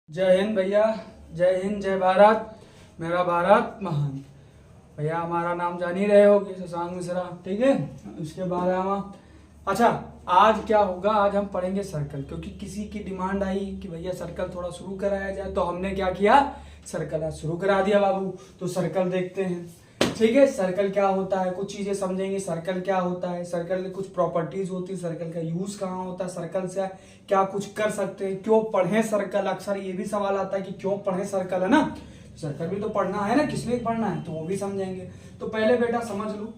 जय हिंद भैया। जय हिंद, जय भारत, मेरा भारत महान। भैया हमारा नाम जान ही रहे हो कि शशांक मिश्रा, ठीक है। उसके बाद हम अच्छा, आज क्या होगा, आज हम पढ़ेंगे सर्कल, क्योंकि किसी की डिमांड आई कि भैया सर्कल थोड़ा शुरू कराया जाए, तो हमने क्या किया, सर्कल आज शुरू करा दिया बाबू। तो सर्कल देखते हैं, ठीक है। सर्कल क्या होता है, कुछ चीजें समझेंगे। सर्कल क्या होता है, सर्कल की कुछ प्रॉपर्टीज होती है, सर्कल का यूज कहाँ होता है, सर्कल से क्या कुछ कर सकते हैं, क्यों पढ़े सर्कल। अक्सर ये भी सवाल आता है कि क्यों पढ़े सर्कल, है ना। सर्कल भी तो पढ़ना है ना, किसलिए पढ़ना है, तो वो भी समझेंगे। तो पहले बेटा समझ लो,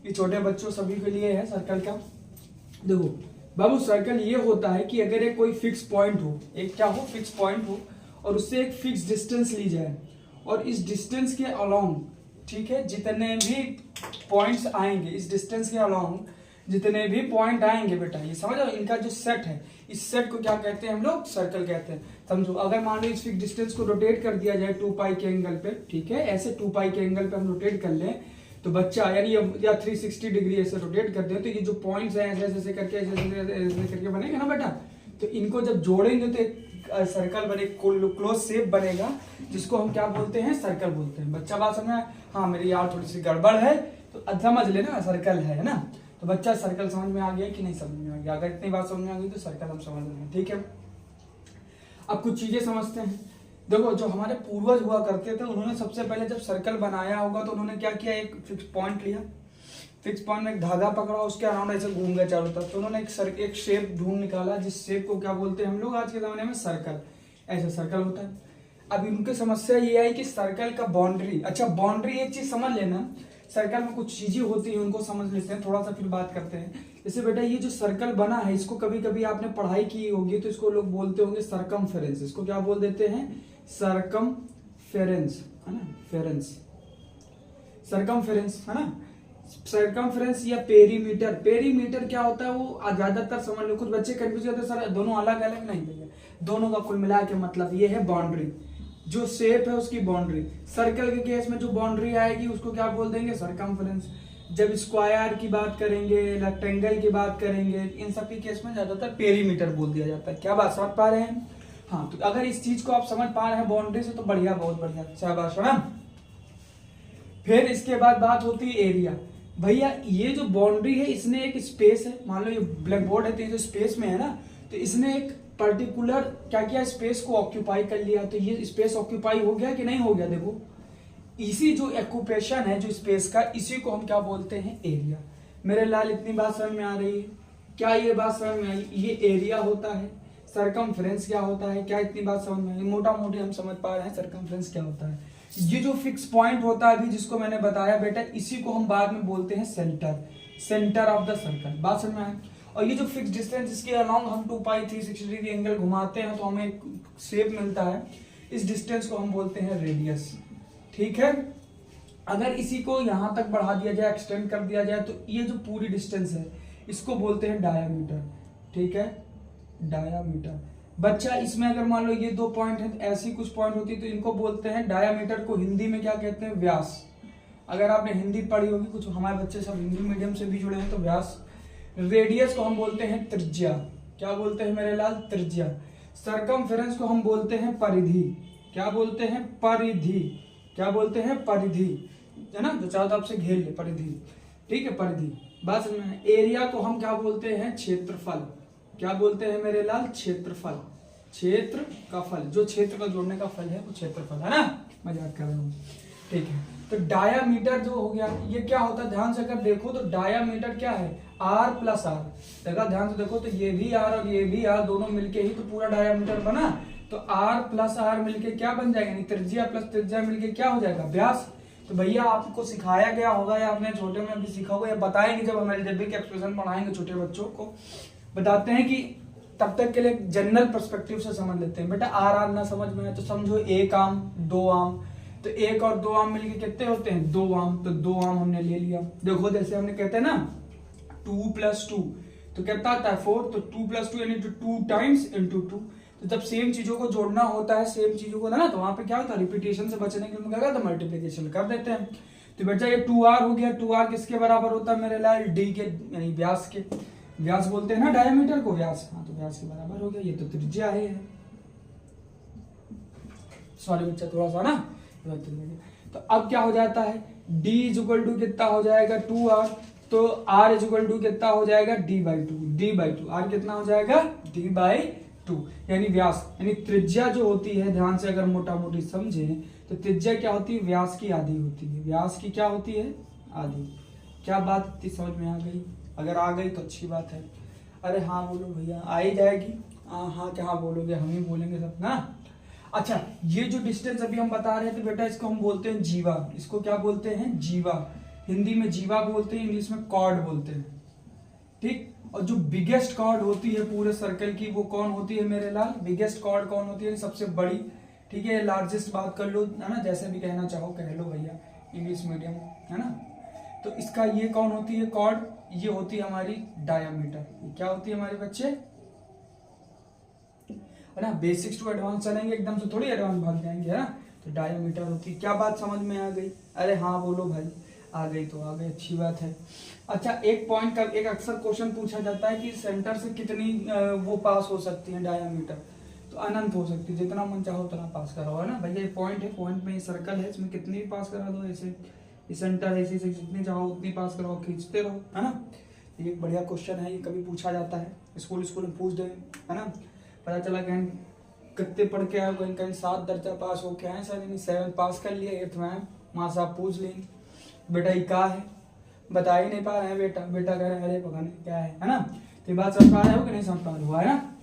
ये छोटे बच्चों सभी के लिए है सर्कल का। देखो बाबू, सर्कल ये होता है कि अगर एक कोई फिक्स पॉइंट हो, एक क्या हो, फिक्स पॉइंट हो, और उससे एक फिक्स डिस्टेंस ली जाए, और इस डिस्टेंस के अलोंग, ठीक है, जितने भी पॉइंट्स आएंगे, इस डिस्टेंस के अलोंग जितने भी पॉइंट आएंगे बेटा, ये समझो, इनका जो सेट है, इस सेट को क्या कहते हैं हम लोग, सर्कल कहते हैं। समझो, अगर मान लो इस फिक्स डिस्टेंस को रोटेट कर दिया जाए 2 पाई के एंगल पे, ठीक है, ऐसे 2 पाई के एंगल पे हम रोटेट कर लें, तो बच्चा यानी या 360 डिग्री ऐसे रोटेट कर दे, तो ये जो पॉइंट्स हैं ऐसे ऐसे करके ऐसे करके बनेगा ना बेटा। तो इनको जब जोड़ेंगे तो एक सर्कल बने, क्लोज शेप बनेगा, जिसको हम क्या बोलते हैं, सर्कल बोलते हैं। बच्चा बात समझ में, हाँ मेरी यार थोड़ी सी गड़बड़ है, तो समझ लेना सर्कल है ना। तो बच्चा सर्कल समझ में आ गया कि नहीं समझ में आ गया, अगर इतनी बात समझ में आ गई तो सर्कल हम समझ लेंगे, ठीक है। अब कुछ चीजें समझते हैं। देखो, जो हमारे पूर्वज हुआ करते थे, उन्होंने सबसे पहले जब सर्कल बनाया होगा तो उन्होंने क्या किया, एक फिक्स पॉइंट लिया, फिक्स पॉइंट में एक धागा पकड़ा, उसके अराउंड ऐसे घूम गया चारों तरफ, तो उन्होंने एक शेप ढूंढ निकाला, जिस शेप को क्या बोलते हैं हम लोग आज के जमाने में, सर्कल। ऐसा सर्कल होता है। अब इनकी समस्या ये आई कि सर्कल का बाउंड्री, अच्छा बाउंड्री एक चीज समझ लेना, सर्कल में कुछ चीजें होती हैं, उनको समझ लेते हैं, थोड़ा सा फिर बात करते हैं। जैसे बेटा ये जो सर्कल बना है, इसको कभी कभी आपने पढ़ाई की होगी, तो इसको लोग बोलते होंगे सरकमफेरेंस। इसको क्या बोल देते हैं, सरकमफेरेंस, है ना, फेरेंस, सरकमफेरेंस, है ना। सरकमफ्रेंस या पेरीमीटर, पेरीमीटर क्या होता है वो ज्यादातर समझ लो, कुछ बच्चे कंफ्यूज करते हैं सर दोनों अलग अलग, नहीं भैया, दोनों का कुल मिला के मतलब ये है बाउंड्री, जो शेप है उसकी बाउंड्री। सर्कल के केस में जो बाउंड्री आएगी उसको क्या बोल देंगे, सरकमफ्रेंस। जब स्क्वायर की बात करेंगे, रेक्टेंगल की बात करेंगे, इन सब के केस में ज्यादातर पेरीमीटर बोल दिया जाता है। क्या बात समझ पा रहे हैं, हाँ। तो अगर इस चीज को आप समझ पा रहे हैं बाउंड्री से, तो बढ़िया, बहुत बढ़िया, शाबाश मैडम। फिर इसके बाद बात होती है एरिया। भैया ये जो बाउंड्री है, इसने एक स्पेस है, मान लो ये ब्लैक बोर्ड है, तो ये जो स्पेस में है ना, तो इसने एक पर्टिकुलर क्या किया, स्पेस को ऑक्यूपाई कर लिया। तो ये स्पेस ऑक्यूपाई हो गया कि नहीं हो गया, देखो इसी जो ऑक्यूपेशन है जो स्पेस का, इसी को हम क्या बोलते हैं, एरिया। मेरे लाल इतनी बात समझ में आ रही है, क्या ये बात समझ में आई, ये एरिया होता है। सरकमफ्रेंस क्या होता है, क्या इतनी बात समझ में आई, मोटा मोटी हम समझ पा रहे हैं सरकमफ्रेंस क्या होता है। ये जो फिक्स पॉइंट होता है अभी जिसको मैंने बताया बेटा, इसी को हम बाद में बोलते हैं centre, centre of the circle. बात समझ में आए। और ये जो फिक्स डिस्टेंस, इसके अलोंग हम 2 पाई 360 डिग्री एंगल घुमाते हैं, तो हमें एक शेप मिलता है, इस डिस्टेंस को हम बोलते हैं रेडियस, ठीक है। अगर इसी को यहां तक बढ़ा दिया जाए, एक्सटेंड कर दिया जाए, तो ये जो पूरी डिस्टेंस है इसको बोलते हैं डायामीटर, ठीक है, डायामीटर। बच्चा इसमें अगर मान लो ये 2 पॉइंट है, ऐसी कुछ पॉइंट होती है, तो इनको बोलते हैं, डायामीटर को हिंदी में क्या कहते हैं, व्यास। अगर आपने हिंदी पढ़ी होगी, कुछ हमारे बच्चे सब हिंदी मीडियम से भी जुड़े हैं, तो व्यास। रेडियस को हम बोलते हैं त्रिज्या, क्या बोलते हैं मेरे लाल, त्रिज्या। सरकमफेरेंस को हम बोलते हैं परिधि, क्या बोलते हैं, परिधि, क्या बोलते हैं, परिधि, है ना, जो चारों तरफ से घेर ले, परिधि, ठीक है, परिधि। बात समझ में। एरिया को हम क्या बोलते हैं, क्षेत्रफल, क्या बोलते हैं मेरे लाल, क्षेत्रफल, क्षेत्र का फल, जो क्षेत्र का जोड़ने का फल है वो क्षेत्रफल, है ना, मजाक कर रहा हूँ, ठीक है। तो डायामीटर जो हो गया, ये क्या होता है, ध्यान से अगर देखो तो डायामीटर क्या है, आर प्लस आर। देखा ध्यान से देखो, तो ये भी आर और ये भी आर, दोनों मिलके ही तो पूरा डायामीटर बना। तो आर प्लस आर मिलके क्या बन जाएगा, यानी त्रिज्या प्लस त्रिज्या मिलके क्या हो जाएगा, व्यास। तो भैया आपको सिखाया गया होगा, या आपने छोटे में भी सीखा होगा, या बताएंगे जब हम अलजेब्रिक के एक्सप्रेशन पढ़ाएंगे छोटे बच्चों को, बताते हैं कि तब तक के लिए जनरल पर्सपेक्टिव से समझ लेते हैं। बेटा आर आर ना समझ में है तो समझो 1 आम 2 आम, तो 1 और 2 आम मिलके कितने होते हैं, 2 आम। तो 2 आम हमने ले लिया। देखो जैसे हमने कहते हैं ना 2 + 2, तो कितना आता है 4, तो 2 + 2 यानी 2 टाइम्स × 2। तो जब सेम चीजों को जोड़ना होता है, सेम चीजों को ना, तो वहां पे क्या होता है, रिपीटेशन से बचने के लिए क्या करते हैं, मल्टीप्लीकेशन कर देते हैं। तो बेटा ये 2r हो गया, 2r किसके बराबर होता है मेरे लाल, d के, यानी व्यास के। व्यास बोलते हैं ना डायमीटर को, व्यास, हाँ, तो व्यास के बराबर हो गया। ये तो त्रिज्या है, सॉरी बच्चा, थोड़ा सा ना तो अब क्या हो जाता है, d इज इक्वल टू कितना हो जाएगा 2r, तो r इज इक्वल टू कितना हो जाएगा d/2 r कितना हो जाएगा d/2, यानी व्यास यानी त्रिज्या जो होती है, ध्यान से अगर मोटा मोटी समझे तो त्रिज्या क्या होती है, व्यास की आधी होती है, व्यास की क्या होती है, आधी। क्या बात इतनी समझ में आ गई? अगर आ गई तो अच्छी बात है। अरे हाँ बोलो भैया, आ ही जाएगी। हाँ क्या बोलोगे, हम ही बोलेंगे सब ना। अच्छा, ये जो डिस्टेंस अभी हम बता रहे थे बेटा, इसको हम बोलते हैं जीवा। इसको क्या बोलते हैं, जीवा। हिंदी में जीवा बोलते हैं, इंग्लिश में कॉर्ड बोलते हैं, ठीक। और जो बिगेस्ट कॉर्ड होती है पूरे सर्कल की, वो कौन होती है मेरे लाल, बिगेस्ट कॉर्ड कौन होती है, सबसे बड़ी, ठीक है। लार्जेस्ट बात कर लो, है ना, जैसे भी कहना चाहो कह लो भैया, इंग्लिश मीडियम, है ना। तो इसका ये कौन होती है कॉर्ड, ये होती है हमारी डायामीटर। क्या होती है हमारे बच्चे, है ना। बेसिक्स टू एडवांस चलेंगे, एकदम से थोड़ी एडवांस भाग जाएंगे, है ना। तो डायामीटर होती है। क्या बात समझ में आ गई? अरे हाँ बोलो भाई, आ गई तो आ गई, अच्छी बात है। अच्छा, एक पॉइंट का एक अक्सर क्वेश्चन पूछा जाता है कि सेंटर से कितनी वो पास हो सकती है डायामीटर, तो अनंत हो सकती है, जितना मन चाहो उतना पास करो, है ना भैया। ये पॉइंट है, पॉइंट में ये सर्कल है, इसमें कितनी भी पास करा दो, ऐसे सेंटर ऐसे से जितनी चाहो उतनी पास कराओ, खींचते रहो, है ना। ये एक बढ़िया क्वेश्चन है, ये कभी पूछा जाता है, स्कूल में पूछ दे, है ना। पता चला कहीं कितने पढ़ के आए, कहीं कहीं 7 दर्जा पास हो के आए सर, यानी 7 पास कर लिया, 8th में माँ साहब पूछ लेंगे बेटा ये क्या है, बता ही नहीं पा रहे हैं बेटा, बेटा कह रहे हैं अरे पता नहीं क्या है ना। तो बात समझ पा रहे हो कि नहीं समझ पा रहे हो, है ना।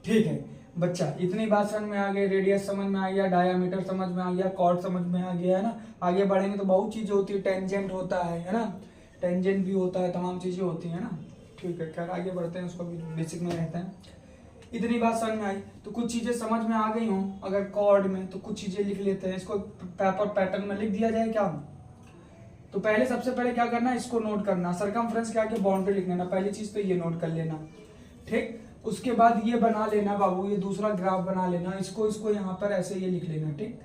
ठीक है बच्चा, इतनी बात समझ में आ गई, रेडियस समझ में आ गया, डायामीटर समझ में आ गया, कॉर्ड समझ में आ गया, है ना। आगे बढ़ेंगे तो बहुत चीजें होती है, टेंजेंट होता है ना, टेंजेंट भी होता है, तमाम चीजें होती है ना। ठीक है, खैर आगे बढ़ते हैं, उसको भी बेसिक में रहते हैं। इतनी बात समझ में आई तो कुछ चीजें समझ में आ गई हो, अगर कॉर्ड में तो कुछ चीजें लिख लेते हैं, इसको पेपर पैटर्न में लिख दिया जाए क्या। तो पहले सबसे पहले क्या करना, इसको नोट करना, सरकमफ्रेंस क्या के बाउंड्री लिख लेना, पहली चीज तो ये नोट कर लेना, ठीक। उसके बाद ये बना लेना बाबू, ये दूसरा ग्राफ बना लेना, इसको यहाँ पर ऐसे ये लिख लेना, ठीक।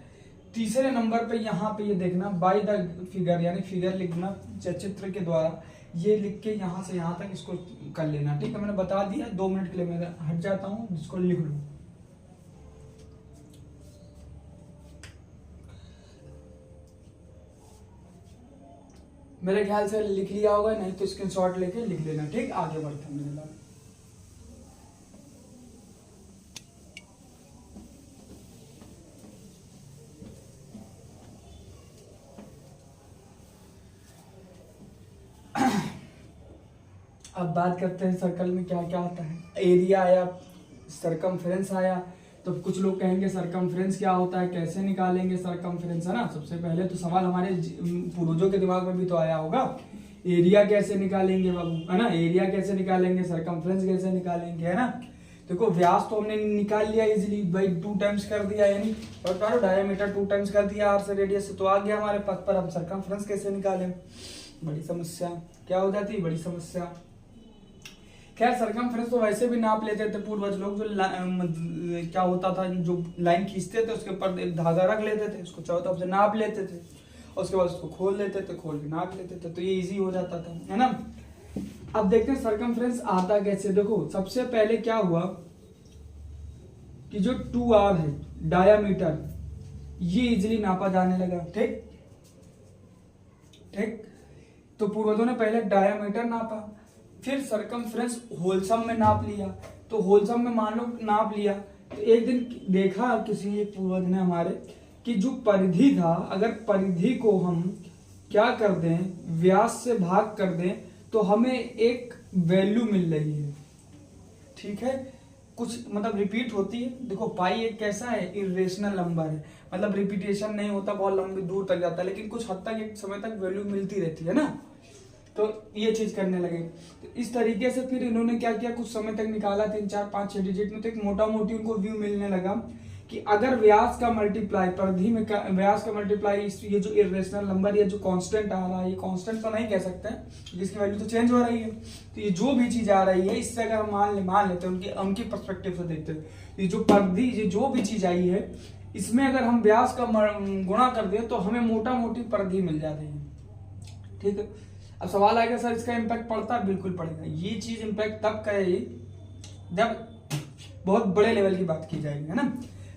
तीसरे नंबर पे यहाँ पे ये देखना बाय द फिगर, यानी फिगर लिखना चित्र के द्वारा, ये लिख के यहाँ से यहाँ तक इसको कर लेना, ठीक है। मैंने बता दिया, 2 मिनट के लिए मैं हट जाता हूँ, जिसको लिख लूँ। मेरे ख्याल से लिख लिया होगा, नहीं तो स्क्रीनशॉट लेके लिख लेना, ठीक। आगे बढ़ते हैं मेरे बाद। अब बात करते हैं सर्कल में क्या क्या आता है। एरिया आया, सरकमफ्रेंस आया, तो कुछ लोग कहेंगे सरकमफ्रेंस क्या होता है, कैसे निकालेंगे सरकमफ्रेंस, है ना। सबसे पहले तो सवाल हमारे पूर्वजों के दिमाग में भी तो आया होगा, एरिया कैसे निकालेंगे बाबू, है ना। एरिया कैसे निकालेंगे, सरकमफ्रेंस कैसे निकालेंगे, है ना। देखो व्यास तो हमने निकाल लिया इजीली भाई, 2 टाइम्स कर दिया, यानी और डायमीटर 2 टाइम्स कर दिया आर से रेडियस से, तो आ गया हमारे पास। पर हम सरकमफ्रेंस कैसे निकालें, बड़ी समस्या क्या हो जाती है, बड़ी समस्या। खैर सरकमफ्रेंस तो वैसे भी नाप लेते थे पूर्वज लोग, जो क्या होता था, जो लाइन खींचते थे उसके ऊपर एक धागा रख लेते थे, उसको चारों तरफ से नाप लेते थे, और उसके बाद उसको खोल लेते थे, खोल के नाप लेते थे, तो ये इजी हो जाता था, है ना। अब देखते हैं सरकमफ्रेंस आता कैसे। देखो सबसे पहले क्या हुआ कि जो 2r है डायामीटर, ये इजीली नापा जाने लगा, ठीक ठीक। तो पूर्वजों ने पहले डायामीटर नापा, फिर सरकमफ्रेंस होलसम में नाप लिया, तो होलसम में मान लो नाप लिया, तो एक दिन देखा किसी एक पूर्वज ने हमारे कि जो परिधि था, अगर परिधि को हम क्या कर दें, व्यास से भाग कर दें, तो हमें एक वैल्यू मिल रही है, ठीक है। कुछ मतलब रिपीट होती है। देखो पाई एक कैसा है, इरेशनल नंबर है, मतलब रिपीटेशन नहीं होता, बहुत लंबी दूर तक जाता है, लेकिन कुछ हद तक एक समय तक वैल्यू मिलती रहती है ना। तो ये चीज करने लगे, तो इस तरीके से फिर इन्होंने क्या किया, कुछ समय तक निकाला, 3 4 5 6 डिजिट में, तो एक मोटा मोटी उनको व्यू मिलने लगा कि अगर व्यास का मल्टीप्लाई परिधि में व्यास का मल्टीप्लाई, ये जो इरेशनल नंबर, ये जो कांस्टेंट आ रहा है, ये कांस्टेंट तो नहीं कह सकते हैं, जिसकी वैल्यू तो चेंज हो रही है, तो ये जो भी चीज आ रही है, इससे अगर हम मान लेते हैं उनकी पर्सपेक्टिव से देखते हैं, ये जो परिधि, ये जो भी चीज आई है, इसमें अगर हम व्यास का गुणा कर दें तो हमें मोटा मोटी परिधि मिल जाती है, ठीक है। अब सवाल आएगा सर इसका इम्पैक्ट पड़ता है, बिल्कुल पड़ेगा। ये चीज इम्पैक्ट तब करेगी जब बहुत बड़े लेवल की बात की जाएगी, है ना।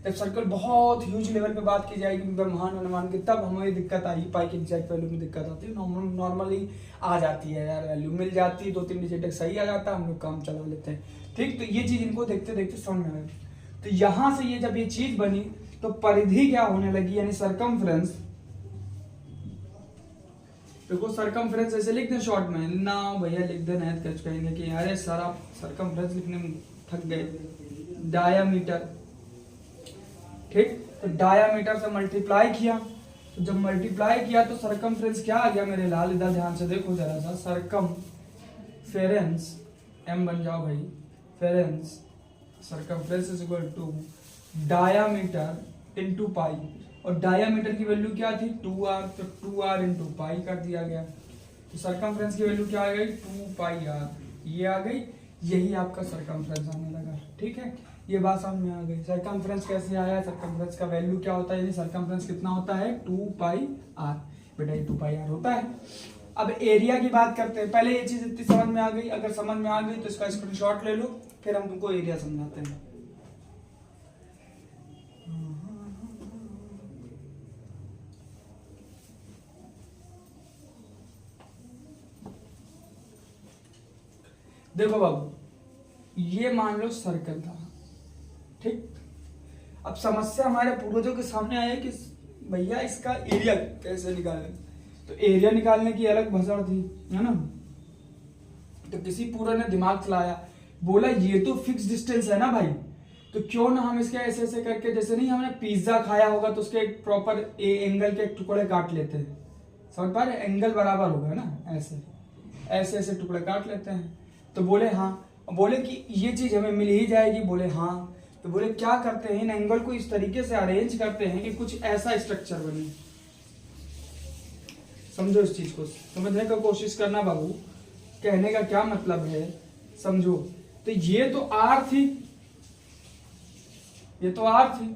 जब सर्कल बहुत ह्यूज लेवल पे बात की जाएगी ब्रह्मांड अनुमान की, तब हमें दिक्कत आई, पाई की एग्जैक्ट वैल्यू में दिक्कत आती है। नॉर्मली आ जाती है यार, वैल्यू मिल जाती है, 2-3 डिजिट सही आ जाता है, हम लोग काम चला लेते हैं। ठीक, तो ये चीज इनको देखते देखते समझ में आएगी। तो यहां से ये जब ये चीज बनी तो परिधि क्या होने लगी, यानी सरकमफ्रेंस। देखो सरकमफ्रेंस ऐसे लिखते हैं शॉर्ट में ना भैया, लिख देना है कच कहेंगे कि अरे सर आप सरकमफ्रेंस लिखने में थक गए। डायामीटर, ठीक, तो डायामीटर से मल्टीप्लाई किया, तो जब मल्टीप्लाई किया तो सरकमफ्रेंस क्या आ गया मेरे लाल, इधर ध्यान से देखो जरा सा, सरकमफेरेंस, एम बन जाओ भाई, फेरेंस, circumference is equal to diameter into pi, और डायामीटर की वैल्यू क्या थी 2r, तो 2r इनटू पाई कर दिया गया। तो सरकमफ्रेंस की वैल्यू क्या आ गई 2πr, ये आ गई, यही आपका सरकमफ्रेंस आने लगा। ठीक है, ये बात समझ में आ गई। सरकमफ्रेंस कैसे आया, सरकमफ्रेंस का वैल्यू क्या होता है, यानी सरकमफ्रेंस कितना होता है 2πr, बेटा ये 2πr होता है। अब एरिया की बात करते हैं, पहले ये चीज इतनी समझ में आ गई, अगर समझ में आ गई तो इसका स्क्रीनशॉट ले लो, फिर हम तुमको एरिया समझाते हैं। देखो बाबू, ये मान लो सर्कल था, ठीक। अब समस्या हमारे पूर्वजों के सामने आई कि भैया इसका एरिया कैसे निकालें, तो एरिया निकालने की अलग भसड़ थी, है ना। तो किसी पूरा ने दिमाग चलाया, बोला ये तो फिक्स डिस्टेंस है ना भाई, तो क्यों ना हम इसके ऐसे ऐसे करके, जैसे नहीं हमने पिज्जा खाया होगा तो उसके एक प्रॉपर एंगल के टुकड़े काट लेते हैं, समझ पा रहे, एंगल बराबर होगा ना, ऐसे ऐसे ऐसे टुकड़े काट लेते हैं। तो बोले हाँ, बोले कि ये चीज हमें मिल ही जाएगी, बोले हाँ। तो बोले क्या करते हैं, इन एंगल को इस तरीके से अरेंज करते हैं कि कुछ ऐसा स्ट्रक्चर बने। समझो इस चीज को, समझने का कोशिश करना बाबू, कहने का क्या मतलब है समझो। तो ये तो आर थी, ये तो आर थी।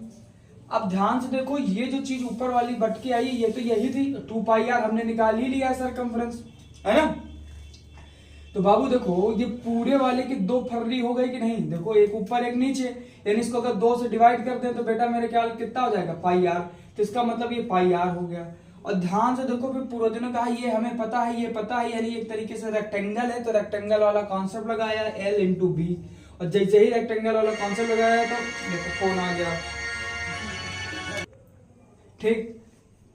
अब ध्यान से देखो, ये जो चीज ऊपर वाली बट के आई ये तो यही थी, 2πr हमने निकाल ही लिया सरकमफ्रेंस, है ना। तो बाबू देखो, ये पूरे वाले की 2 फर्री हो गई कि नहीं, देखो एक ऊपर एक नीचे, यानी इसको अगर 2 से डिवाइड करते हैं तो बेटा मेरे ख्याल कितना हो जाएगा πr, तो इसका मतलब ये πr हो गया। और ध्यान से देखो, फिर पूर्वजों ने कहा ये हमें पता है, ये पता है, यानी एक तरीके से रेक्टेंगल है, तो रेक्टेंगल वाला कॉन्सेप्ट लगाया l इंटू बी, और जैसे ही रेक्टेंगल वाला कॉन्सेप्ट लगाया तो देखो फोन आ गया, ठीक।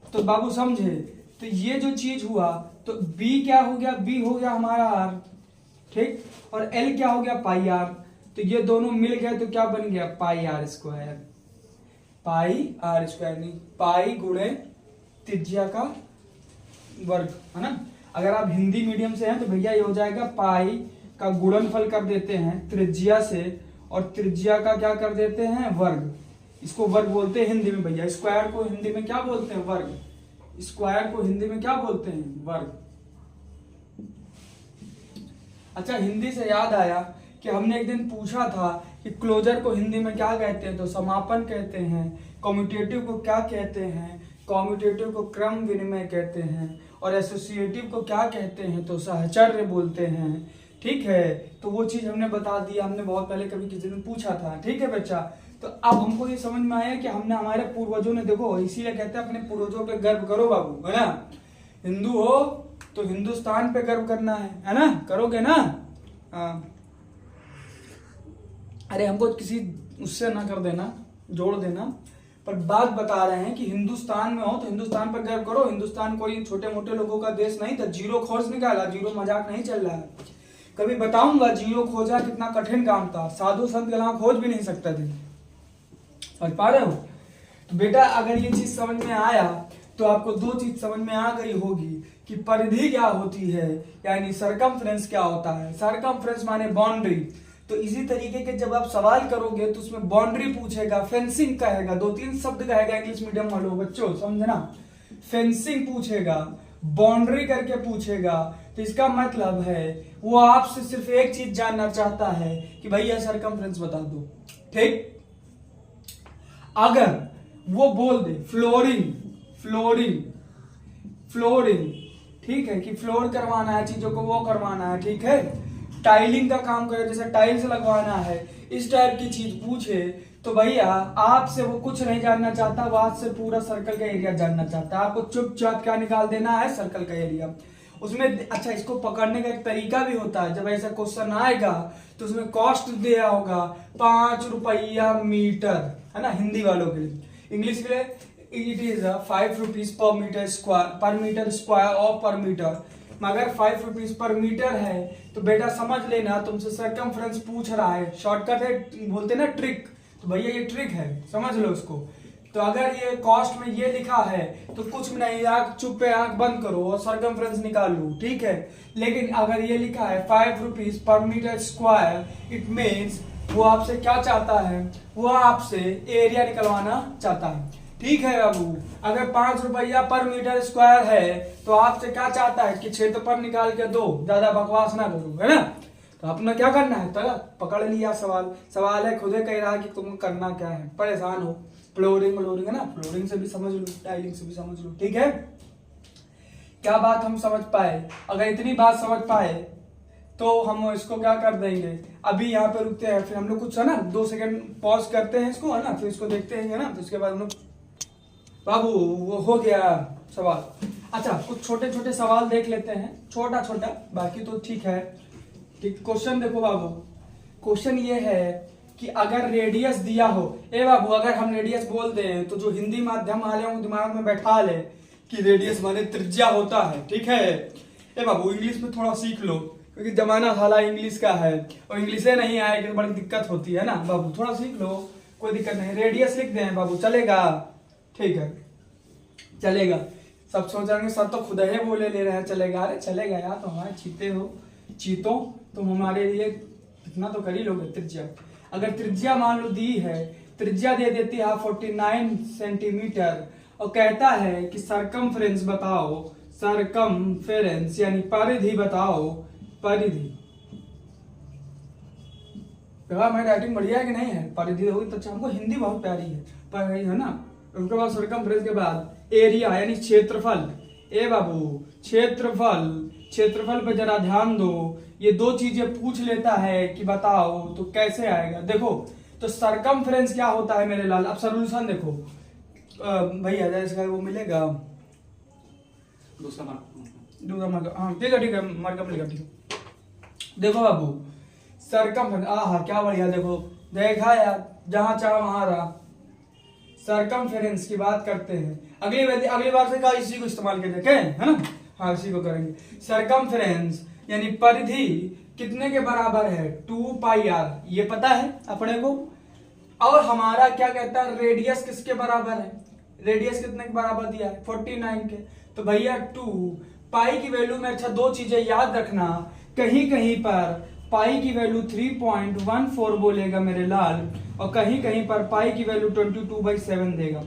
तो बाबू समझे, तो ये जो चीज हुआ तो b क्या हो गया, b हो गया हमारा r, ठीक, और l क्या हो गया πr, तो ये दोनों मिल गए तो क्या बन गया πr स्क्वायर, πr स्क्वायर नहीं, पाई गुणे त्रिज्या का वर्ग, है ना। अगर आप हिंदी मीडियम से हैं तो भैया ये हो जाएगा पाई का गुणनफल कर देते हैं त्रिज्या से, और त्रिज्या का क्या कर देते हैं वर्ग, इसको वर्ग बोलते हैं हिंदी में भैया। स्क्वायर को हिंदी में क्या बोलते हैं वर्ग, स्क्वायर को हिंदी में क्या बोलते हैं वर्ग। अच्छा, हिंदी से याद आया कि हमने एक दिन पूछा था कि क्लोजर को हिंदी में क्या कहते हैं, तो समापन कहते हैं। कम्यूटेटिव को क्या कहते हैं, कम्यूटेटिव को क्रम विनिमय कहते हैं। और एसोसिएटिव को क्या कहते हैं, तो सहचर्य बोलते हैं। ठीक है, तो वो चीज हमने बता दिया, हमने बहुत पहले कभी किसी ने पूछा था। ठीक है बच्चा, तो अब हमको ये समझ में आया कि हमने हमारे पूर्वजों ने, देखो इसीलिए कहते हैं अपने पूर्वजों पे गर्व करो बाबू, है ना। हिंदू हो तो हिंदुस्तान पे गर्व करना है ना, करोगे ना। अरे हमको किसी उससे ना कर देना, जोड़ देना, पर बात बता रहे हैं कि हिंदुस्तान में हो तो हिंदुस्तान पर गर्व करो। हिंदुस्तान कोई छोटे मोटे लोगों का देश नहीं था। जीरो खोज निकाला, जीरो मजाक नहीं चल रहा है। कभी बताऊंगा जीरो खोजा कितना कठिन काम था, साधु संत गला खोज भी नहीं सकते थे। समझ पा रहे हो। तो बेटा अगर ये चीज समझ में आया तो आपको दो चीज समझ में आ गई होगी कि परिधि क्या होती है, यानी सरकमफ्रेंस क्या होता है। सरकमफ्रेंस माने बाउंड्री। तो इसी तरीके के जब आप सवाल करोगे तो उसमें बाउंड्री पूछेगा, फेंसिंग कहेगा, 2-3 शब्द कहेगा इंग्लिश मीडियम वालों बच्चों, समझना। फेंसिंग पूछेगा, बाउंड्री करके पूछेगा, तो इसका मतलब है वो आपसे सिर्फ एक चीज जानना चाहता है कि भैया सरकमफ्रेंस बता दो। ठीक, अगर वो बोल दे फ्लोरिंग, फ्लोरिंग, फ्लोरिंग, ठीक है, कि फ्लोर करवाना है, चीजों को वो करवाना है, ठीक है, टाइलिंग का काम करे, जैसे टाइल्स लगवाना है, इस टाइप की चीज पूछे तो भैया आपसे वो कुछ नहीं जानना चाहता, वो आपसे पूरा सर्कल का एरिया जानना चाहता है। आपको चुपचाप क्या निकाल देना है, सर्कल का एरिया। उसमें अच्छा इसको पकड़ने का एक तरीका भी होता है। जब ऐसा क्वेश्चन आएगा तो उसमें कॉस्ट दिया होगा 5 रुपया मीटर, है ना, हिंदी वालों के लिए। इंग्लिश के लिए it is 5 rupees per metre square और पर मीटर। मगर 5 रुपीज पर मीटर है तो बेटा समझ लेना तुमसे सरकमफ्रेंस पूछ रहा है। शॉर्टकट है, बोलते ना ट्रिक, तो भैया ये ट्रिक है, समझ लो इसको। तो अगर ये कॉस्ट में ये लिखा है तो कुछ भी नहीं, आंख चुप पे आंख बंद करो और सरकमफ्रेंस निकाल लो, ठीक है। लेकिन अगर ये लिखा है 5 rupees per metre square, it means वो आपसे क्या चाहता है, वो आपसे एरिया निकलवाना चाहता है, ठीक है बाबू। अगर 5 रुपया पर मीटर स्क्वायर है तो आपसे क्या चाहता है कि क्षेत्रफल निकाल के दो, ज्यादा बकवास ना करो, है ना। तो अपना क्या करना है, तो पकड़ लिया सवाल है, खुद कह रहा है कि तुमको करना क्या है, परेशान हो। फ्लोरिंग है ना, फ्लोरिंग से भी समझ लो, टाइलिंग से भी समझ लो, ठीक है। क्या बात हम समझ पाए? अगर इतनी बात समझ पाए तो हम इसको क्या कर देंगे, अभी यहाँ पे रुकते हैं, फिर हम लोग कुछ है ना 2 सेकंड पॉज करते हैं इसको, है ना, फिर इसको देखते हैं, है ना। तो इसके बाद हम लोग बाबू वो हो गया सवाल। अच्छा कुछ छोटे छोटे सवाल देख लेते हैं, छोटा, बाकी तो ठीक है। ठीक, क्वेश्चन देखो बाबू, क्वेश्चन ये है कि अगर रेडियस दिया हो, ए बाबू अगर हम रेडियस बोल दें तो जो हिंदी माध्यम वाले हों दिमाग में बैठा ले कि रेडियस माने त्रिज्या होता है, ठीक है। ए बाबू इंग्लिश में थोड़ा सीख लो, क्योंकि जमाना हाल इंग्लिश का है और इंग्लिश नहीं आएगी तो बड़ी दिक्कत होती है ना बाबू, थोड़ा सीख लो, कोई दिक्कत नहीं। रेडियस लिख दें बाबू, चलेगा? ठीक है चलेगा। सब सोचेंगे सर तो खुद ही बोले ले रहे हैं, चलेगा? अरे चलेगा यार, तो हमारे चीते हो, चीतों तुम हमारे लिए इतना तो कर ही लोगे। त्रिज्या, अगर त्रिज्या मान लो दी है, त्रिज्या दे देती है 49 सेंटीमीटर और कहता है कि सरकमफ्रेंस बताओ, सरकमफ्रेंस यानी परिधि बताओ, परिधि। मेरी राइटिंग बढ़िया है कि नहीं है? परिधि होगी तो अच्छा, हमको हिंदी बहुत प्यारी है, पर है ना। उसके बाद सरकमफ्रेंस के बाद एरिया यानी क्षेत्रफल। ए बाबू क्षेत्रफल पे जरा ध्यान दो, ये 2 चीजें पूछ लेता है कि बताओ तो कैसे आएगा। देखो तो सरकमफ्रेंस क्या होता है मेरे लाल, अब सॉल्यूशन देखो भैया, जैसे वो मिलेगा दूसरा मार्क, हाँ ठीक है मार्कअप लिखा, ठीक है। देखो बाबू सरकमफ्रेंस, आहा क्या बढ़िया, देखा यार, जहां चाह वहां रहा। सरकमफ्रेंस की बात करते हैं, अगली बार से कहा इसी को इस्तेमाल कर देखें, है ना। हाँ इसी को करेंगे। सरकमफ्रेंस यानी परिधि कितने के बराबर है, 2 पाई r, ये पता है अपने को। और हमारा क्या कहता है, रेडियस किसके बराबर है, रेडियस कितने के बराबर दिया है, 49 के। तो भैया 2 पाई की वैल्यू में, अच्छा 2 चीजें याद रखना, कहीं कहीं पर पाई की वैल्यू 3.14 बोलेगा मेरे लाल, और कहीं कहीं पर पाई की वैल्यू 22/7 देगा।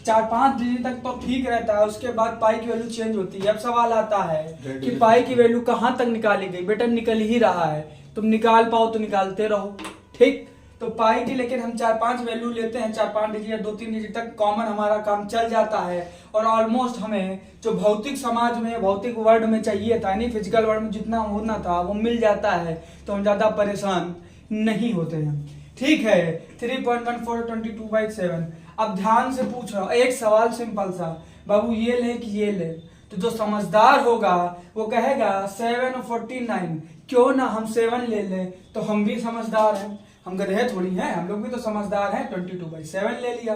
4-5 डिजिट तक तो ठीक रहता है, उसके बाद पाई की वैल्यू चेंज होती है। अब सवाल आता है कि पाई की वैल्यू कहां तक निकाली गई, बेटा निकल ही रहा है, तुम निकाल पाओ तो निकालते रहो, ठीक। तो पाई की लेकिन हम 4-5 वैल्यू लेते हैं, 4-5 डिजिट या 2-3 डिजिट तक कॉमन हमारा काम चल जाता है। और ऑलमोस्ट हमें जो भौतिक समाज में, भौतिक वर्ल्ड में चाहिए था, यानी फिजिकल वर्ल्ड में जितना होना था वो मिल जाता है, तो हम ज्यादा परेशान नहीं होते हैं, ठीक है। 3.14 22/7। अब ध्यान से पूछ रहा हूं एक सवाल सिंपल सा, बाबू ये ले कि ये ले, तो जो समझदार होगा वो कहेगा 7 और 49, क्यों ना हम 7 ले लें, तो हम भी समझदार हैं, हम गधे थोड़ी हैं, हम लोग भी तो समझदार हैं, 22/7 ले लिया।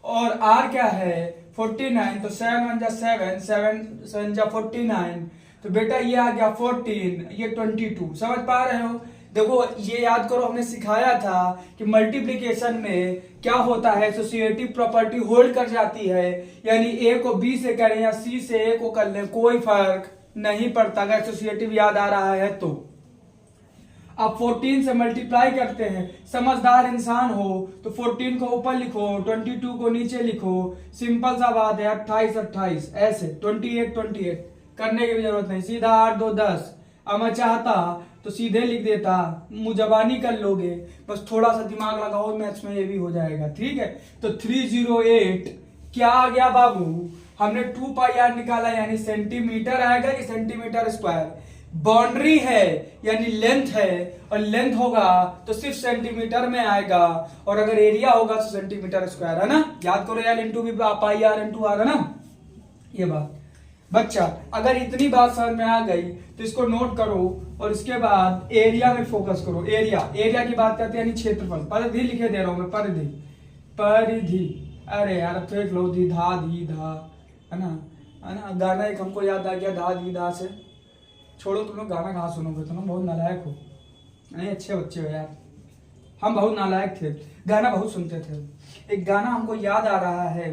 और r क्या है 49, तो 7 1 जा 7, 7 7 जा 49, तो बेटा ये आ गया 14, ये 22। समझ पा रहे हो? देखो ये याद करो, हमने सिखाया था कि मल्टीप्लिकेशन में क्या होता है, एसोसिएटिव प्रॉपर्टी होल्ड कर जाती है, यानी a को b से करें या c से a को कर लें, कोई फर्क नहीं पड़ता अगर एसोसिएटिव याद आ रहा है तो। अब 14 से मल्टीप्लाई करते हैं, समझदार इंसान हो तो 14 को ऊपर लिखो, 22 को नीचे लिखो, सिंपल सा बात है। 28 28 ऐसे, 28 28 करने की भी जरूरत नहीं, सीधा 8 2 10। अब मैं चाहता तो सीधे लिख देता, मुजबानी कर लोगे, बस थोड़ा सा दिमाग लगाओ, मैथ्स में ये भी हो जाएगा, ठीक है। तो 308 क्या आ गया बाबू, हमने 2 पाई r निकाला, यानी सेंटीमीटर आएगा कि सेंटीमीटर स्क्वायर। बाउंड्री है यानी लेंथ है, और लेंथ होगा तो सिर्फ सेंटीमीटर में आएगा, और अगर एरिया होगा तो सेंटीमीटर स्क्वायर, है ना। याद करो यार, इंटू भी पाई आर इंटू आर, है ना ये बात। बच्चा अगर इतनी बात समझ में आ गई तो इसको नोट करो, और इसके बाद एरिया में फोकस करो। एरिया की बात करते हैं यानी क्षेत्रफल। परिधि लिखे दे रहा हूं मैं, परिधि। अरे यार फेंक लो धी धा, है ना। गाना एक हमको याद आ गया, धा धी धा से। छोड़ो तुम लोग गाना कहाँ सुनोगे, तुम बहुत नालायक हो। नहीं अच्छे बच्चे हो यार, हम बहुत नालायक थे, गाना बहुत सुनते थे। एक गाना हमको याद आ रहा है,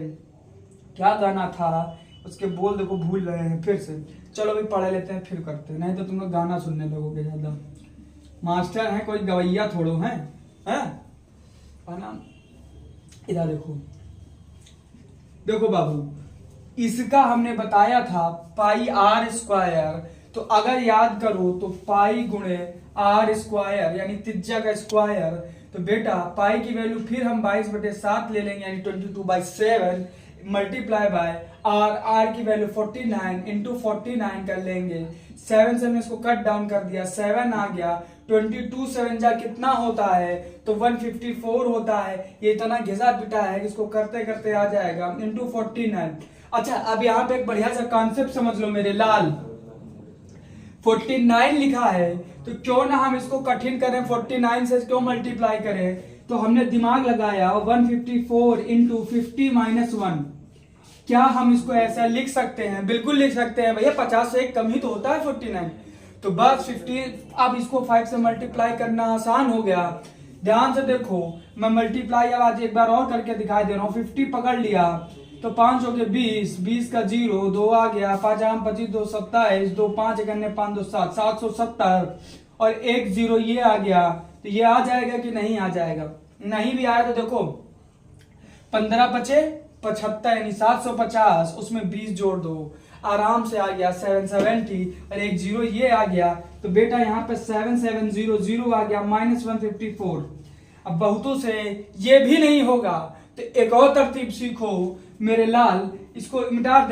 क्या गाना था उसके बोल देखो भूल रहे हैं फिर से। चलो अभी पढ़ लेते हैं फिर करते हैं, नहीं तो तुम लोग गाना सुनने लगोगे ज्यादा। मास्टर हैं कोई गवैया थोड़ो हैं, है ना। इधर देखो बाबू, इसका हमने बताया था पाई आर स्क्वायर। तो अगर याद करो तो पाई गुणे आर स्क्वायर यानी त्रिज्या का स्क्वायर। तो बेटा पाई की वैल्यू फिर हम 22/7 ले लेंगे यानी 22/7 मल्टीप्लाई बाय आर की वैल्यू 49 इंटू 49 कर लेंगे। 7 से हमने इसको कट डाउन कर दिया, 7 आ गया। 22 7 जा कितना होता है तो 154 होता है। ये इतना घिसा पिटा है कि इसको करते करते आ जाएगा इंटू 49। अच्छा अब यहाँ पे एक बढ़िया सा कॉन्सेप्ट समझ लो मेरे लाल, 49 लिखा है तो क्यों ना हम इसको कठिन करें, 49 से क्यों मल्टीप्लाई करें। तो हमने दिमाग लगाया 154 इंटू 50-1। क्या हम इसको ऐसा लिख सकते हैं? बिल्कुल लिख सकते हैं भैया, 50 से एक कम ही तो होता है 49। तो बस 50, अब इसको 5 से मल्टीप्लाई करना आसान हो गया। ध्यान से देखो, मैं मल्टीप्लाई अब आज एक बार और करके दिखाई दे रहा हूँ। 50 पकड़ लिया तो 5 हो गए 20, 20 का 0, 2 आ गया, 5 आम 25, 2 27, 2 5 1 5 2 7, 770 और 1 0 ये आ गया। तो ये आ जाएगा कि नहीं आ जाएगा? नहीं भी आया तो देखो 15 बचे 75 यानी 750, उसमें 20 जोड़ दो, आराम से आ गया 770 और 1 0 ये आ गया। तो बेटा यहाँ पे 7700 आ गया -154। अब बहुतों से ये भी नहीं होगा तो एक और तरतीब सीखो मेरे लाल, इसको मिटा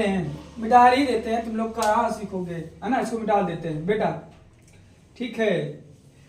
मिटा ही देते हैं। तुम लोग कहाँ सीखोगे, है ना, इसको मिटा देते हैं बेटा, ठीक है।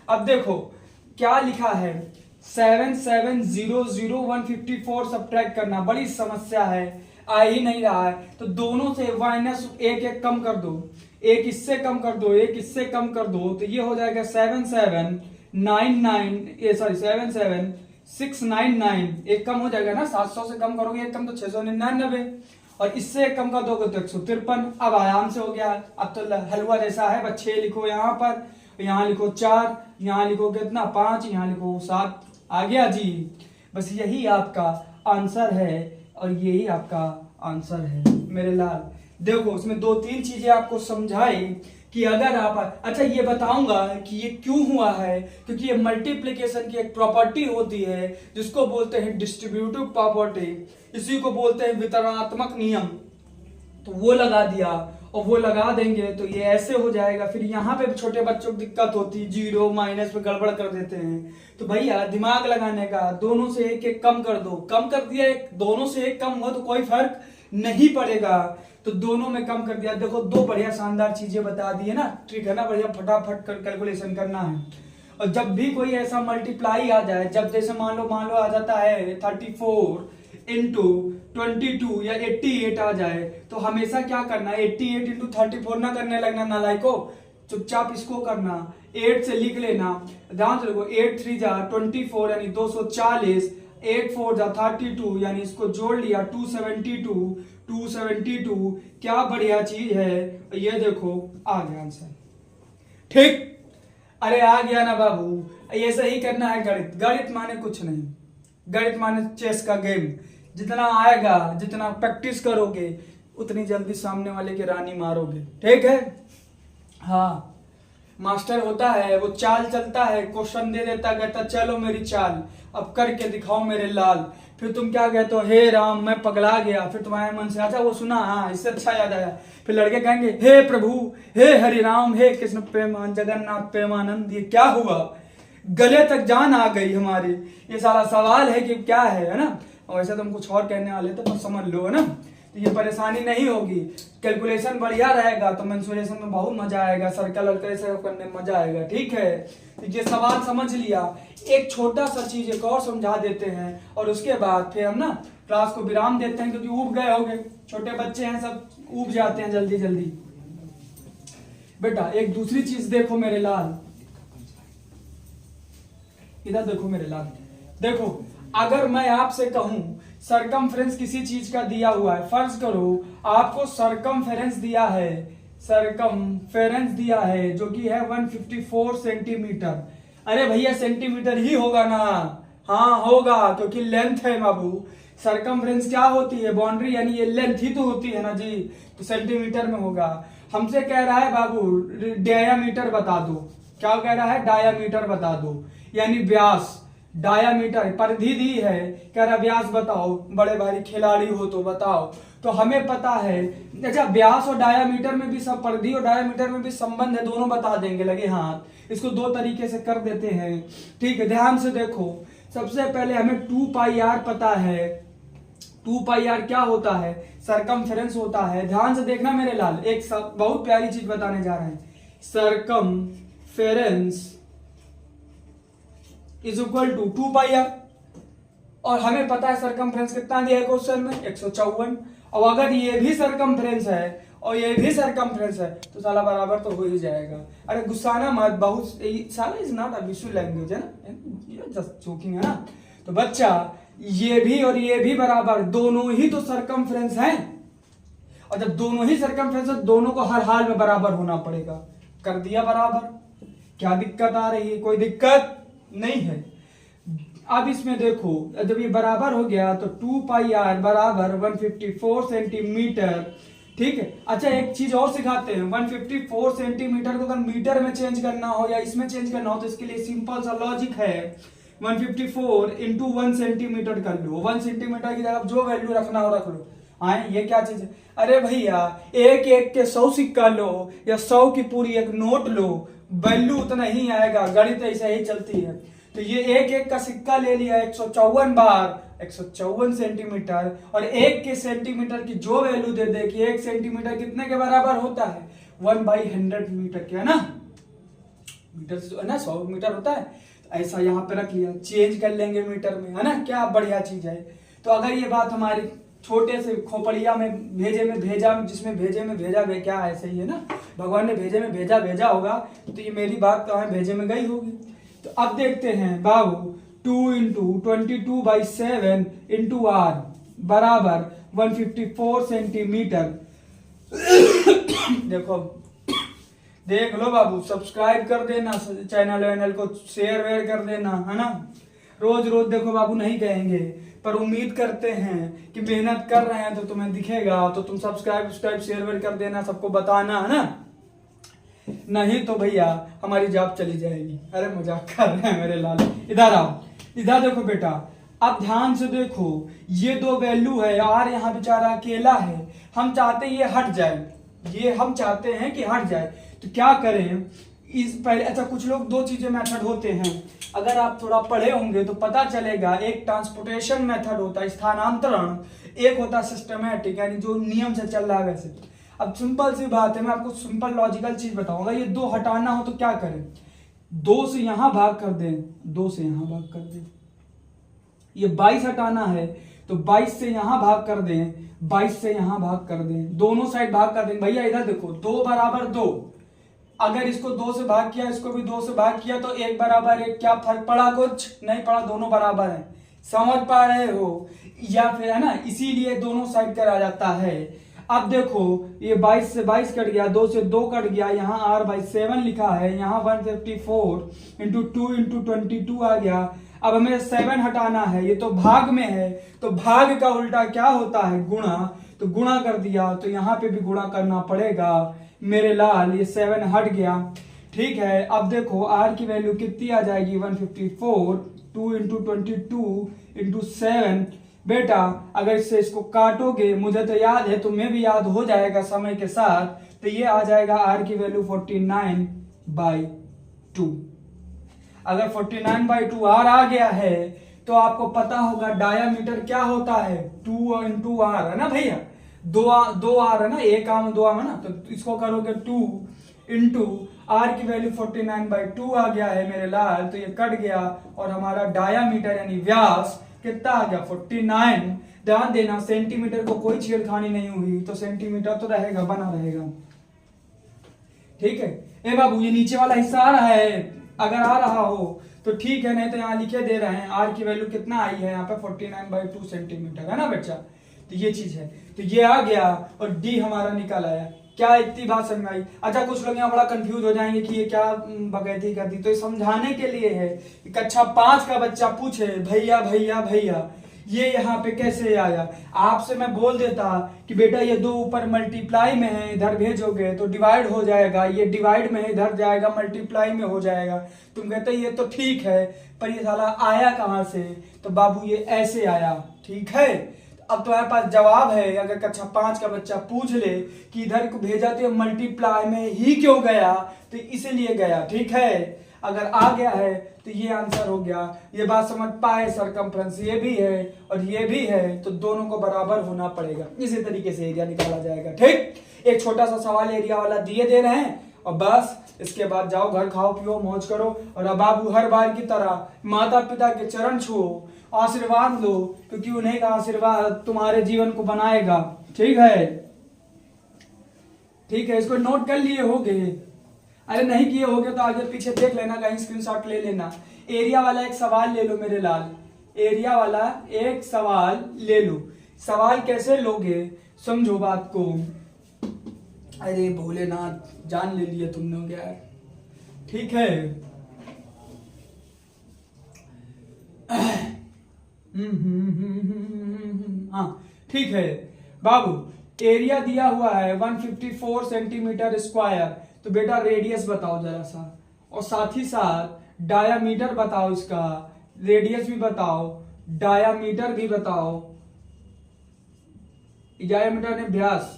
अब देखो क्या लिखा है, 7700 सब्ट्रैक्ट करना बड़ी समस्या है, आ ही नहीं रहा है। तो दोनों से -1 कम कर दो, एक इससे कम कर दो, एक इससे कम कर दो, तो ये हो जाएगा 77699, एक कम हो जाएगा ना, 700 से कम करोगे एक कम तो 699, और इससे एक कम कर दोगे तो 153। अब आराम से हो गया। अब तो हलवा जैसा है, बस 6 लिखो यहाँ पर, यहाँ लिखो 4, यहाँ लिखो कितना 5, यहाँ लिखो 7, आ गया जी। बस यही आपका आंसर है और यही आपका आंसर है मेरे लाल। देखो उसमें 2-3 चीजें आपको समझाई कि अगर आप, अच्छा ये बताऊंगा कि ये क्यों हुआ है, क्योंकि ये मल्टीप्लिकेशन की एक प्रॉपर्टी होती है जिसको बोलते हैं डिस्ट्रीब्यूटिव प्रॉपर्टी, इसी को बोलते हैं वितरणात्मक नियम। तो वो लगा दिया और वो लगा देंगे तो ये ऐसे हो जाएगा। फिर यहाँ पे छोटे बच्चों को दिक्कत होती, 0 माइनस में गड़बड़ कर देते हैं। तो भैया दिमाग लगाने का, दोनों से एक एक कम कर दो, कम कर दिया, एक दोनों से एक कम हुआ तो कोई फर्क नहीं पड़ेगा, तो दोनों में कम कर दिया। देखो 2 बढ़िया शानदार चीजें बता दी है ना, ट्रिक है ना, बढ़िया फटाफट कर कैलकुलेशन करना है। और जब भी कोई ऐसा मल्टीप्लाई आ जाए, जब जैसे मान लो आ जाता है 34 इंटू 22 या 88 आ जाए, तो हमेशा क्या करना है, 88 इंटू 34 ना करने लगना नालायको, चुपचाप इसको करना, 8 से लिख लेना। ध्यान से देखो 8 3 जा 24 यानी 240, 8 4 जा 32 यानी इसको जोड़ लिया 272 क्या बढ़िया चीज है। ये देखो आ गया आंसर, ठीक। अरे आ गया ना बाबू, ऐसा ही करना है। गणित माने कुछ नहीं, गणित माने चेस का गेम, जितना आएगा, जितना प्रैक्टिस करोगे उतनी जल्दी सामने वाले की रानी मारोगे, ठीक है। हाँ मास्टर होता है, वो चाल चलता है, क्वेश्चन दे देता, कहता चलो मेरी चाल अब करके दिखाओ मेरे लाल। फिर तुम क्या कहते हो, हे राम मैं पगला गया। फिर तुम्हारे मन से अच्छा वो सुना, हाँ इससे अच्छा याद आया। फिर लड़के कहेंगे हे प्रभु, हे हरि राम, हे कृष्ण प्रेमान जगन्नाथ प्रेमानंद। ये क्या हुआ, गले तक जान आ गई हमारी। ये सारा सवाल है कि क्या है ना। और वैसे तुम कुछ और कहने वाले थे, तो समझ लो है ना। तो ये परेशानी नहीं होगी, कैलकुलेशन बढ़िया रहेगा तो मेंसुरेशन में बहुत मजा आएगा, सर्कल वर्कल सब करने में मजा आएगा। ठीक है, तो ये सवाल समझ लिया। एक छोटा सा चीज एक और समझा देते हैं और उसके बाद फिर हम ना क्लास को विराम देते हैं, क्योंकि ऊब गए होंगे, छोटे बच्चे हैं, सब ऊब जाते हैं जल्दी जल्दी। बेटा एक दूसरी चीज देखो मेरे लाल, इधर देखो मेरे लाल, देखो अगर मैं आपसे कहूं सरकमफ्रेंस किसी चीज का दिया हुआ है, फर्ज करो आपको सरकमफेरेंस दिया है, सरकमफेरेंस दिया है जो कि है 154 सेंटीमीटर। अरे भैया सेंटीमीटर ही होगा ना, हाँ होगा, क्योंकि लेंथ है बाबू। सरकमफ्रेंस क्या होती है, बाउंड्री, यानी ये लेंथ ही तो होती है ना जी, तो सेंटीमीटर में होगा। हमसे कह रहा है बाबू डायामीटर बता दो, क्या कह रहा है, डायामीटर बता दो, यानी व्यास, डायामीटर परिधि दी है, कह रहा व्यास बताओ, बड़े भारी खिलाड़ी हो तो बताओ। तो हमें पता है, अच्छा व्यास और डायामीटर में भी सब, परिधि और डायामीटर में भी संबंध है, दोनों बता देंगे लगे हाथ। इसको दो तरीके से कर देते हैं। ठीक है, ध्यान से देखो, सबसे पहले हमें 2πr पता है, 2πr क्या होता है, सरकमफेरेंस होता है। ध्यान से देखना मेरे लाल, एक बहुत प्यारी चीज बताने जा रहे हैं, circumference is equal to 2πr, और हमें पता है सरकमफ्रेंस कितना दिया है क्वेश्चन में, 154। और अगर ये भी सरकमफ्रेंस है और ये भी सरकमफ्रेंस है तो साला बराबर तो हो ही जाएगा। अरे गुस्साना मत, बहुत साला is not a visual language है ना, जस्ट जोकिंग है ना। तो बच्चा ये भी और ये भी बराबर, दोनों ही तो सरकमफ्रेंस हैं, और जब दोनों ही सरकमफ्रेंस है दोनों को हर हाल में बराबर होना पड़ेगा। कर दिया बराबर, क्या दिक्कत आ रही है, कोई दिक्कत नहीं है। अब इसमें देखो जब ये बराबर हो गया तो 2πr बराबर 154 सेंटीमीटर। ठीक है, अच्छा एक चीज और सिखाते हैं, 154 सेंटीमीटर को अगर मीटर में चेंज करना हो या इसमें चेंज करना हो तो इसके लिए सिंपल सा लॉजिक है, 154 इंटू 1 सेंटीमीटर कर लो, 1 सेंटीमीटर की जगह जो वैल्यू रखना हो रख लो। आए ये क्या चीज है, अरे भैया एक एक के 100 सिक्का लो या 100 की पूरी एक नोट लो, वैल्यू उतना ही आएगा, गणित ऐसे ही चलती है। तो ये एक एक का सिक्का ले लिया 154 बार, 154 सेंटीमीटर, और एक के सेंटीमीटर की जो वैल्यू दे दे कि 1 सेंटीमीटर कितने के बराबर होता है, 1/100 मीटर के, है ना, मीटर से है ना 100 मीटर होता है। तो ऐसा यहाँ पे रख लिया, चेंज कर लेंगे मीटर में, है ना, क्या बढ़िया चीज है। तो अगर ये बात हमारी छोटे से खोपड़िया में भेजे में भेजा, जिसमें भेजे में भेजा वे क्या ऐसे ही है ना, भगवान ने भेजे में भेजा भेजा होगा, तो ये मेरी बात कहाँ भेजे में गई होगी। तो अब देखते हैं बाबू, 2 इंटू 22/7 इंटू आर बराबर 154 सेंटीमीटर। देखो देख लो बाबू, सब्सक्राइब कर देना चैनल को, शेयर वेयर कर देना, है ना। रोज रोज देखो बाबू नहीं कहेंगे, पर उम्मीद करते हैं कि मेहनत कर रहे हैं तो तुम्हें दिखेगा, तो तुम सब्सक्राइब शेयर वेयर कर देना, सबको बताना, है ना। नहीं तो भैया हमारी जॉब चली जाएगी। अरे मजाक कर रहे हैं मेरे लाल, इधर आओ, इधर देखो बेटा, अब ध्यान से देखो, ये दो वैल्यू है, आर यहाँ बेचारा अकेला है, हम चाहते हैं ये हट जाए, ये हम चाहते हैं कि हट जाए, तो क्या करें इस पहले। अच्छा कुछ लोग दो चीजें मेथड होते हैं, अगर आप थोड़ा पढ़े होंगे तो पता चलेगा, एक ट्रांसपोर्टेशन मेथड होता है, स्थानांतरण, एक होता है सिस्टमैटिक, यानी जो नियम से चल रहा है वैसे। अब सिंपल सी बात है, मैं आपको सिंपल लॉजिकल चीज बताऊंगा, ये दो हटाना हो तो क्या करें, 2 से यहां भाग कर दें, 2 से यहां भाग कर दें। ये 22 हटाना है तो 22 से यहां भाग कर दें, 22 से यहां भाग कर दें, दोनों साइड भाग कर दें। भैया इधर देखो, 2 बराबर 2, अगर इसको 2 से भाग किया, इसको भी 2 से भाग किया तो 1 बराबर 1, क्या फर्क पड़ा, कुछ नहीं पड़ा, दोनों बराबर हैं, समझ पा रहे हो, या फिर है ना, इसीलिए दोनों साइड करा जाता है। अब देखो ये 22 से 22 कट गया, 2 से 2 कट गया, यहाँ r/7 लिखा है, यहाँ 154 इंटू 2 इंटू 22 आ गया। अब हमें 7 हटाना है, ये तो भाग में है, तो भाग का उल्टा क्या होता है, गुणा, तो गुणा कर दिया, तो यहाँ पे भी गुणा करना पड़ेगा मेरे लाल, ये 7 हट गया। ठीक है, अब देखो r की वैल्यू कितनी आ जाएगी, 154, 2 इंटू 22 इंटू 7। बेटा अगर इससे इसको काटोगे, मुझे तो याद है, तुम्हें भी याद हो जाएगा समय के साथ, तो ये आ जाएगा r की वैल्यू 49/2। अगर 49/2 r आ गया है तो आपको पता होगा डायामीटर क्या होता है, 2 इंटू आर, है ना भैया। दो आर है ना, एक आम दो आम है ना, तो इसको करोगे 2 इंटू आर की वैल्यू 49/2 आ गया है मेरे लाल, तो ये कट गया और हमारा डायामीटर यानी व्यास कितना आ गया 49। ध्यान देना सेंटीमीटर को कोई छेड़खानी नहीं हुई, तो सेंटीमीटर तो रहेगा, बना रहेगा। ठीक है ए बाबू, ये नीचे वाला हिस्सा आ रहा है, अगर आ रहा हो तो ठीक है, नहीं तो यहाँ लिखे दे रहे हैं आर की वैल्यू कितना आई है यहाँ पे 49/2 सेंटीमीटर है ना बच्चा। तो ये चीज है, तो ये आ गया और डी हमारा निकल आया। क्या इतनी बात समझ आई? अच्छा, कुछ लोग यहाँ बड़ा कंफ्यूज हो जाएंगे कि ये क्या बकैती कर दी, तो ये समझाने के लिए है। कक्षा 5 का बच्चा पूछे भैया भैया भैया ये यहाँ पे कैसे आया, आपसे मैं बोल देता कि बेटा ये 2 ऊपर मल्टीप्लाई में है, इधर भेजोगे तो डिवाइड हो जाएगा, ये डिवाइड में है इधर जाएगा मल्टीप्लाई में हो जाएगा। तुम कहते ये तो ठीक है, पर ये साला आया कहाँ से? तो बाबू ये ऐसे आया। ठीक है, अब तुम्हारे पास जवाब है। अगर कक्षा 5 का बच्चा पूछ ले कि इधर को भेजा तो मल्टीप्लाई में ही क्यों गया, तो इसीलिए गया। ठीक है, अगर आ गया है तो ये आंसर हो गया। ये बात समझ पाए, सरकमफ्रेंस ये भी है और ये भी है, तो दोनों को बराबर होना पड़ेगा। इसी तरीके से एरिया निकाला जाएगा। ठीक, एक छोटा सा सवाल एरिया वाला दिए दे रहे हैं और बस इसके बाद जाओ घर, खाओ पियो मौज करो। और अब बाबू हर बार की तरह माता पिता के चरण छुओ, आशीर्वाद लो, क्योंकि उन्हीं का आशीर्वाद तुम्हारे जीवन को बनाएगा। ठीक है, ठीक है, इसको नोट कर लिए होगे? अरे नहीं किए होगे तो आगे पीछे देख लेना, कहीं स्क्रीनशॉट ले लेना। एरिया वाला एक सवाल ले लो मेरे लाल, एरिया वाला एक सवाल ले लो। सवाल कैसे लोगे समझो बात को। अरे भोलेनाथ, जान ले लिए तुम लोग यार। ठीक है, हाँ ठीक है बाबू, एरिया दिया हुआ है 154 सेंटीमीटर स्क्वायर। तो बेटा रेडियस बताओ जरा सा, और साथ ही साथ डायामीटर बताओ, इसका रेडियस भी बताओ, डायामीटर भी बताओ। डायामीटर ने व्यास,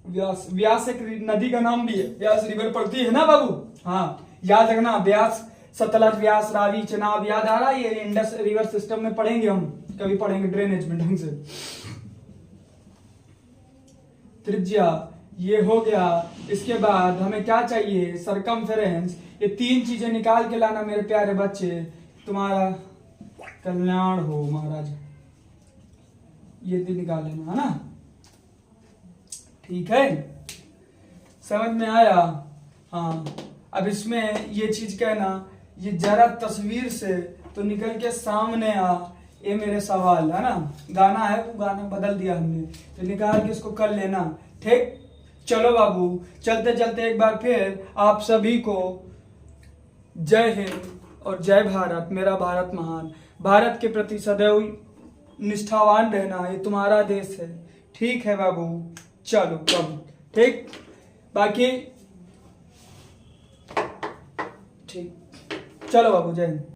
व्यास व्यास एक नदी का नाम भी है, व्यास रिवर पड़ती है ना बाबू। हाँ याद रखना, व्यास सतलज व्यास रावी चेनाब, याद आ रहा है? ये इंडस रिवर सिस्टम में पढ़ेंगे हम, कभी पढ़ेंगे ड्रेनेज में ढंग से। त्रिज्या ये हो गया। इसके बाद हमें क्या चाहिए? सरकमफेरेंस। ये 3 चीजें निकाल के लाना मेरे प्यारे बच्चे, तुम्हारा कल्याण हो महाराज। ये भी निकाल लेना है ना। ठीक है, समझ में आया? हाँ, अब इसमें ये चीज कहना, ये जरा तस्वीर से तो निकल के सामने आ, ये मेरे सवाल है ना। गाना है, वो गाना बदल दिया हमने, तो निकाल के इसको कर लेना। ठीक, चलो बाबू, चलते चलते एक बार फिर आप सभी को जय हिंद और जय भारत। मेरा भारत महान, भारत के प्रति सदैव निष्ठावान रहना, ये तुम्हारा देश है। ठीक है बाबू, चलो बाबू, ठीक, बाकी ठीक, चलो बाबू, जय हिंद।